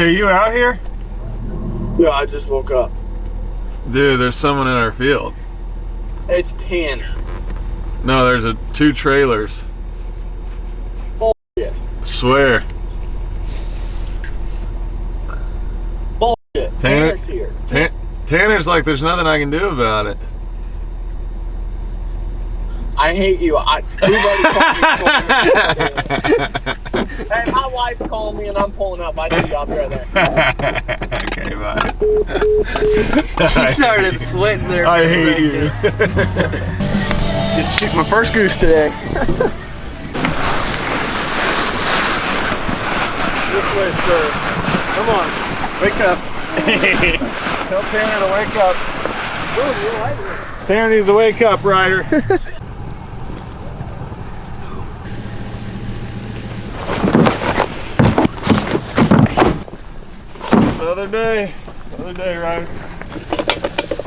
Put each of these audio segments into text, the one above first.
Hey, you out here? Yeah, I just woke up. Dude, there's someone in our field. It's Tanner. No, there's two trailers. Bullshit. Swear. Bullshit. Tanner's here. Tanner's like, there's nothing I can do about it. I hate you. Hey, my wife called me and I'm pulling up. I see you. I'll be right there. Okay, bye. He started sweating there. I hate you. Get to shoot my first goose today. This way, sir. Come on. Wake up. Tell Tanner to wake up. Tanner needs to wake up, Ryder. Another day, Ryder.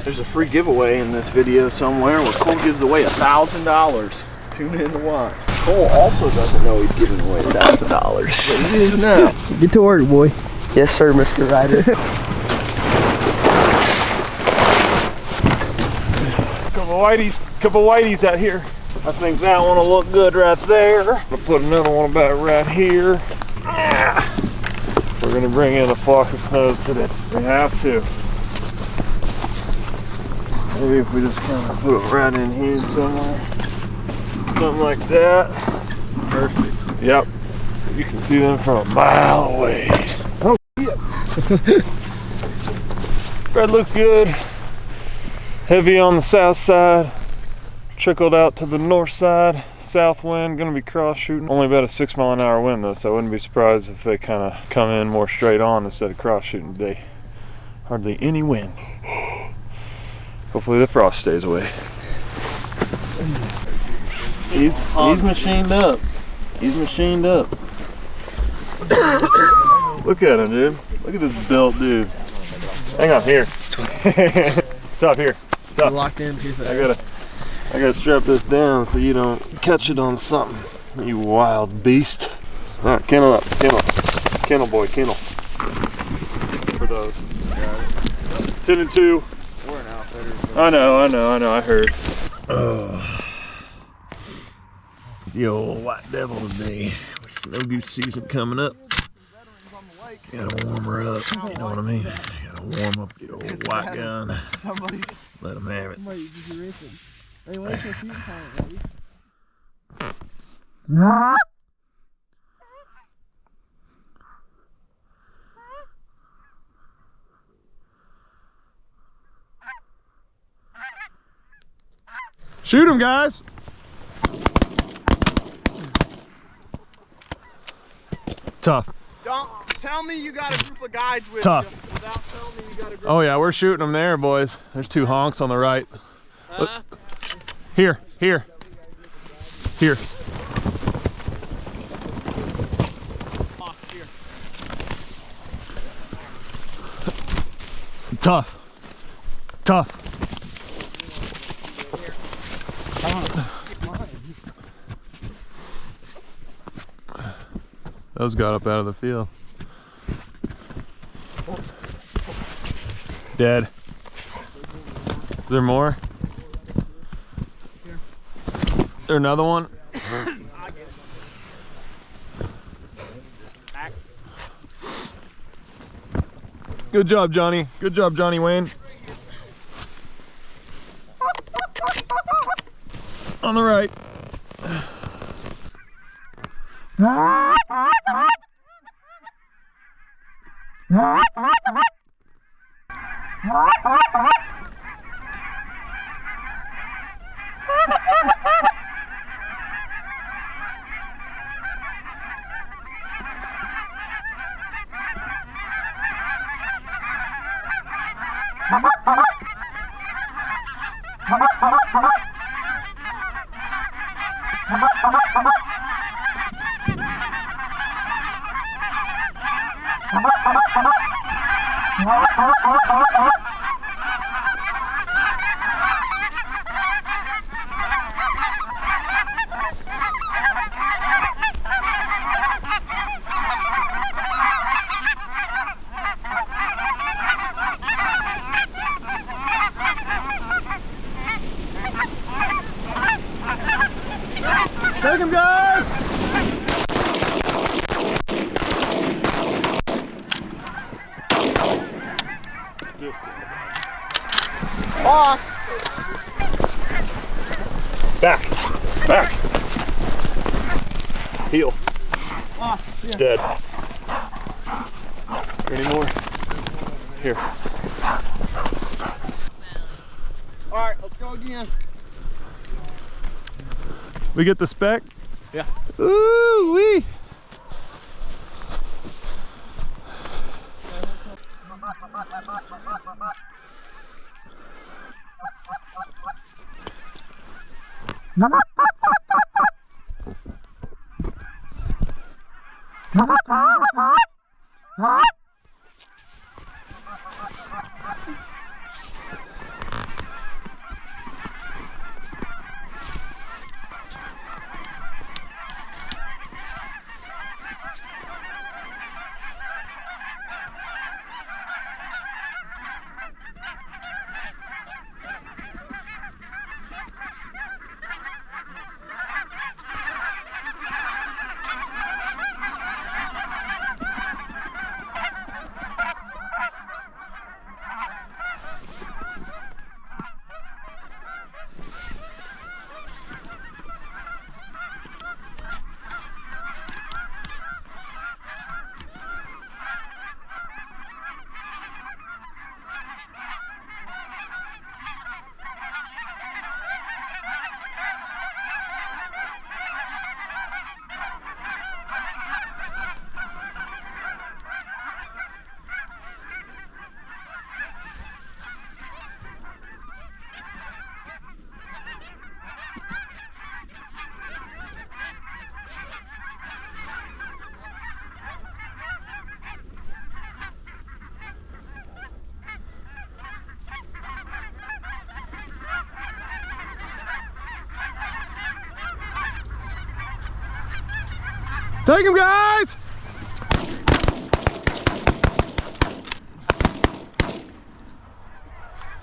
There's a free giveaway in this video somewhere where Cole gives away $1,000. Tune in to watch. Cole also doesn't know he's giving away $1,000. But he is now. Get to work, boy. Yes, sir, Mr. Ryder. Couple whiteys out here. I think that one will look good right there. I'll put another one about right here. We're gonna bring in a flock of snows today. We have to. Maybe if we just kind of put it right in here somewhere. Something like that. Perfect. Yep. You can see them from a mile away. Oh, shit. Spread looks good. Heavy on the south side. Trickled out to the north side. South wind, gonna be cross shooting. Only about a 6 mile an hour wind though, so I wouldn't be surprised if they kind of come in more straight on instead of cross shooting today. Hardly any wind. Hopefully the frost stays away. He's machined up. He's machined up. Look at him, dude. Look at this built dude. Hang on, here. Stop here. Stop. Locked in too fast. I gotta strap this down so you don't catch it on something, you wild beast. All right, kennel up, kennel. Kennel boy, kennel. For those. 10 and 2. We're an outfitter. I know, I heard. Oh. The old white devil today. With snow goose season coming up. Gotta warm her up, you know what I mean? Gotta warm up the old white gun. Let them have it. Hey, what's your shooting time, buddy? Shoot him, guys! Tough. Don't tell me you got a group of guys with Tough. you without telling me you got a group. Oh yeah, we're shooting them there, boys. There's two honks on the right. Here. Tough. Those got up out of the field. Dead. Is there more? Is there another one? Good job, Johnny. Good job, Johnny Wayne. On the right. Tag him, guys! Boss! Back. Back. Heel. Yeah. Dead. Any more? Here. Alright, let's go again. We get the speck? Yeah. Ooh wee! Take him, guys!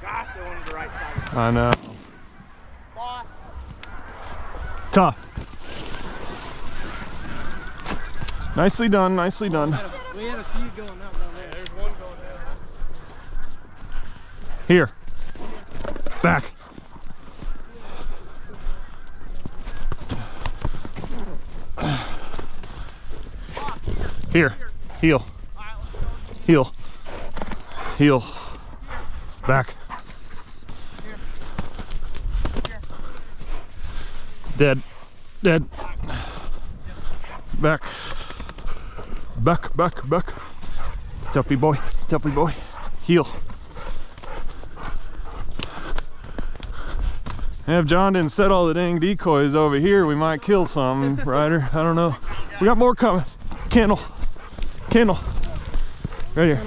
Gosh, they wanted the right side. I know. Boss. Tough. Nicely done, nicely done. We had a few going out down there. There's one going down. Here. Back. Here. Heel. Heel. Heel. Back. Dead. Dead. Back. Back, back, back. Tuppy boy. Tuppy boy. Heel. And if John didn't set all the dang decoys over here, we might kill some, Ryder. I don't know. We got more coming. Kennel. Kennel. Right here.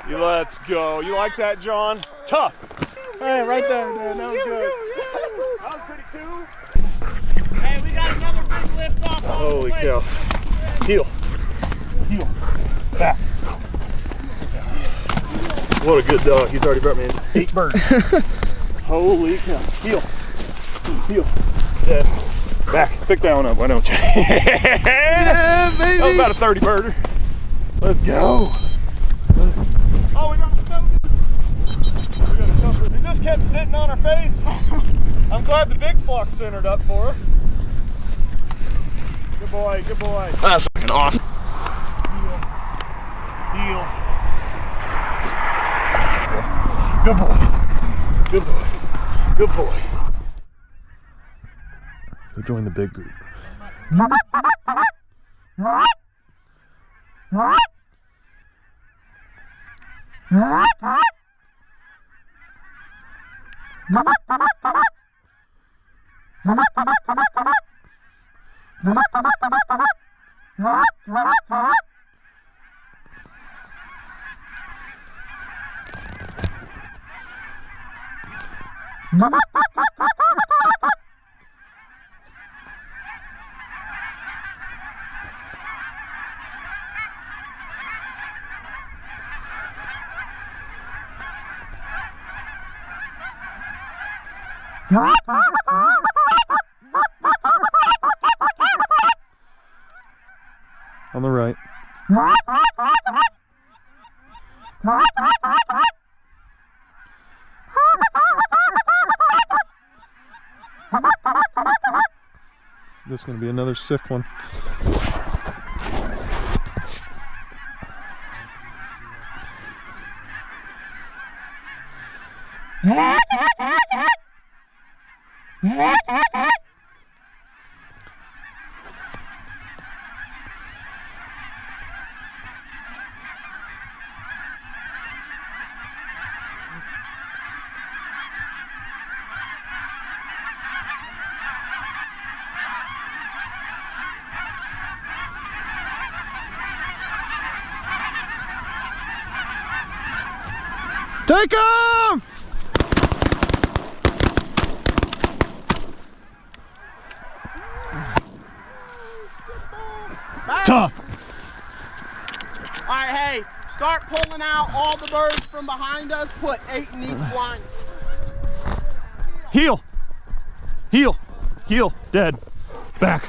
Let's go. You like that, John? Tough. Hey, right there, man. That was good. That was pretty cool. Hey, we got another big lift off. Holy cow. Heel. Heel. Back. What a good dog. He's already brought me 8 birds. Holy cow. Heel. Heel. Yeah. Back. Pick that one up, why don't you? Yeah, baby. That was about a 30 birder. Let's go. Oh, we got the snow goose. We got a couple. He just kept sitting on her face. I'm glad the big flock centered up for her. Good boy, good boy. That's fucking awesome. Heel. Good boy. Good boy. Good boy. Go join the big group. On the right. This is going to be another sick one. Take him! Tough. All right, hey, start pulling out all the birds from behind us. Put 8 in each blind. Heel. Heel. Heel. Dead. Back.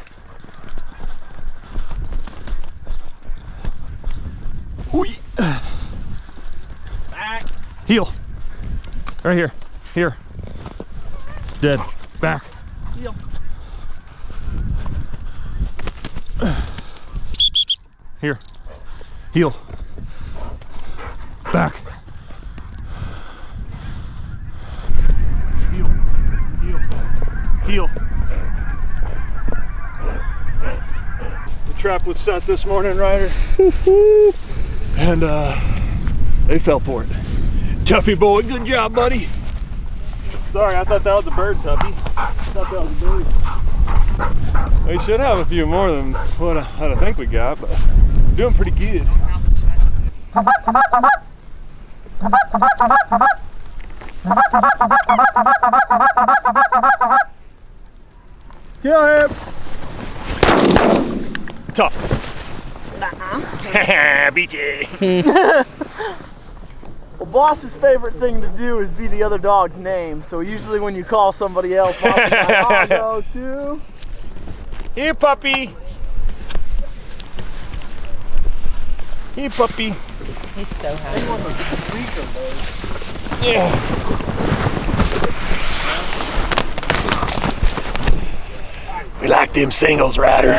Whee. Back. Heel. Right here. Here. Dead. Back. Heel. Here. Heel. Back. Heel. Heel. Heel. The trap was set this morning, Ryder. And they fell for it. Tuffy boy, good job, buddy. Sorry, I thought that was a bird, Tuffy. I thought that was a bird. We should have a few more than what I think we got, but doing pretty good. Kill him! Tough. BJ. Well, boss's favorite thing to do is be the other dog's name. So usually when you call somebody else, boss is like, I'll go to. Here, puppy. Here, puppy. He's so happy. Yeah. We like them singles, Ryder.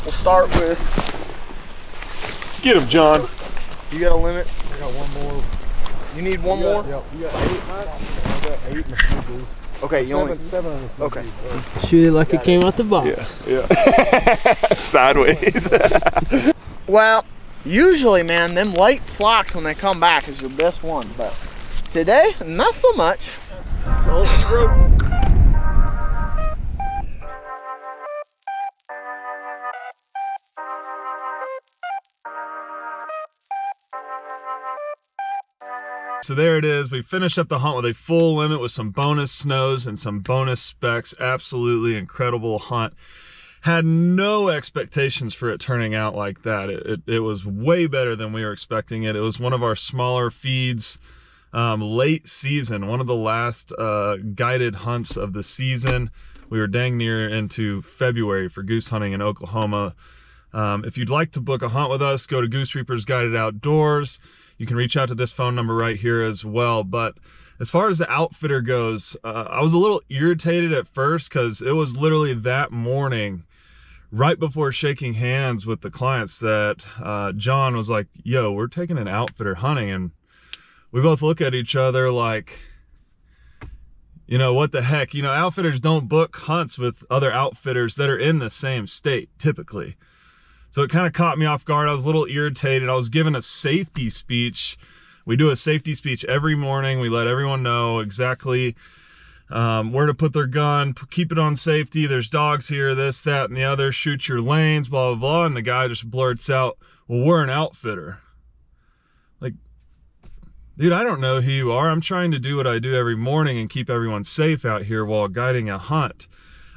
We'll start with. Get him, John. You got a limit? I got one more. You need one more? Yep. You got 8, Mike? I got 8 in the sneakers. Okay, you only. 7 in the sneakers. Okay. Shoot it like it came out the box. Yeah. Sideways. Well, usually, man, them late flocks when they come back is your best one, but today, not so much. So there it is. We finished up the hunt with a full limit with some bonus snows and some bonus specs. Absolutely incredible hunt. Had no expectations for it turning out like that. It was way better than we were expecting it. It was one of our smaller feeds, late season, one of the last guided hunts of the season. We were dang near into February for goose hunting in Oklahoma. If you'd like to book a hunt with us, go to Goose Reapers Guided Outdoors. You can reach out to this phone number right here as well. But as far as the outfitter goes, I was a little irritated at first because it was literally that morning, right before shaking hands with the clients, that John was like, yo, we're taking an outfitter hunting. And we both look at each other like, you know, what the heck? You know, outfitters don't book hunts with other outfitters that are in the same state, typically. So it kind of caught me off guard. I was a little irritated. I was given a safety speech. We do a safety speech every morning. We let everyone know exactly where to put their gun, keep it on safety. There's dogs here, this, that, and the other. Shoot your lanes, blah, blah, blah. And the guy just blurts out, well, we're an outfitter. Like, dude, I don't know who you are. I'm trying to do what I do every morning and keep everyone safe out here while guiding a hunt.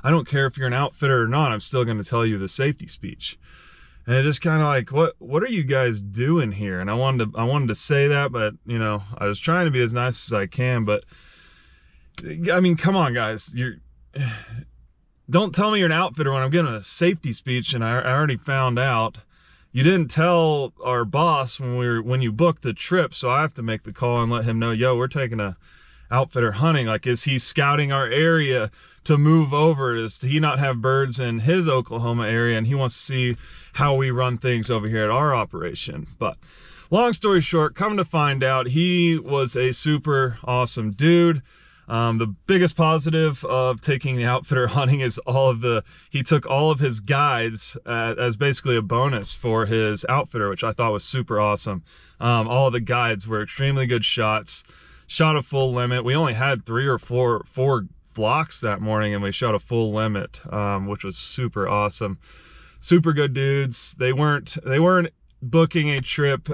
I don't care if you're an outfitter or not. I'm still going to tell you the safety speech. And it just kind of like, what are you guys doing here? And I wanted to say that, but you know, I was trying to be as nice as I can. But I mean, come on, guys, don't tell me you're an outfitter when I'm giving a safety speech. And I already found out you didn't tell our boss when you booked the trip, so I have to make the call and let him know, yo, we're taking a outfitter hunting? Like, is he scouting our area to move over? Does he not have birds in his Oklahoma area and he wants to see how we run things over here at our operation? But long story short, come to find out, he was a super awesome dude. The biggest positive of taking the outfitter hunting is he took all of his guides as basically a bonus for his outfitter, which I thought was super awesome. All of the guides were extremely good shots, shot a full limit. We only had 3 or 4 flocks that morning and we shot a full limit, which was super awesome. Super good dudes. They weren't booking a trip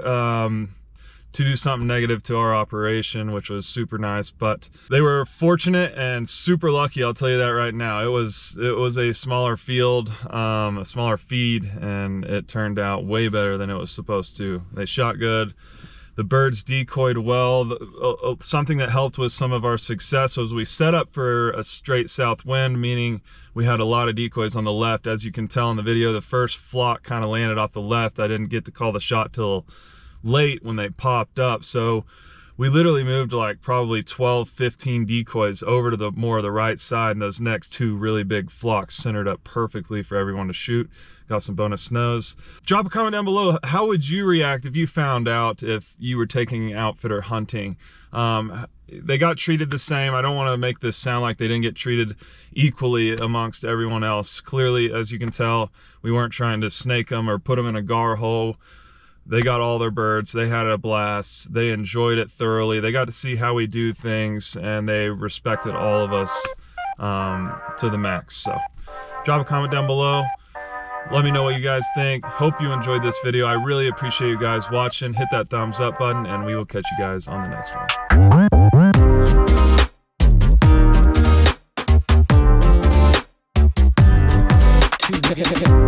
to do something negative to our operation, which was super nice, but they were fortunate and super lucky, I'll tell you that right now. It was a smaller field, a smaller feed, and it turned out way better than it was supposed to. They shot good. The birds decoyed well. Something that helped with some of our success was we set up for a straight south wind, meaning we had a lot of decoys on the left. As you can tell in the video, the first flock kind of landed off the left. I didn't get to call the shot till late when they popped up, so we literally moved like probably 12-15 decoys over to the more of the right side, and those next 2 really big flocks centered up perfectly for everyone to shoot. Got some bonus snows. Drop a comment down below, how would you react if you found out if you were taking outfitter hunting? They got treated the same. I don't want to make this sound like they didn't get treated equally amongst everyone else. Clearly, as you can tell, we weren't trying to snake them or put them in a gar hole. They got all their birds. They had a blast. They enjoyed it thoroughly. They got to see how we do things, and they respected all of us to the max. So drop a comment down below. Let me know what you guys think. Hope you enjoyed this video. I really appreciate you guys watching. Hit that thumbs up button, and we will catch you guys on the next one.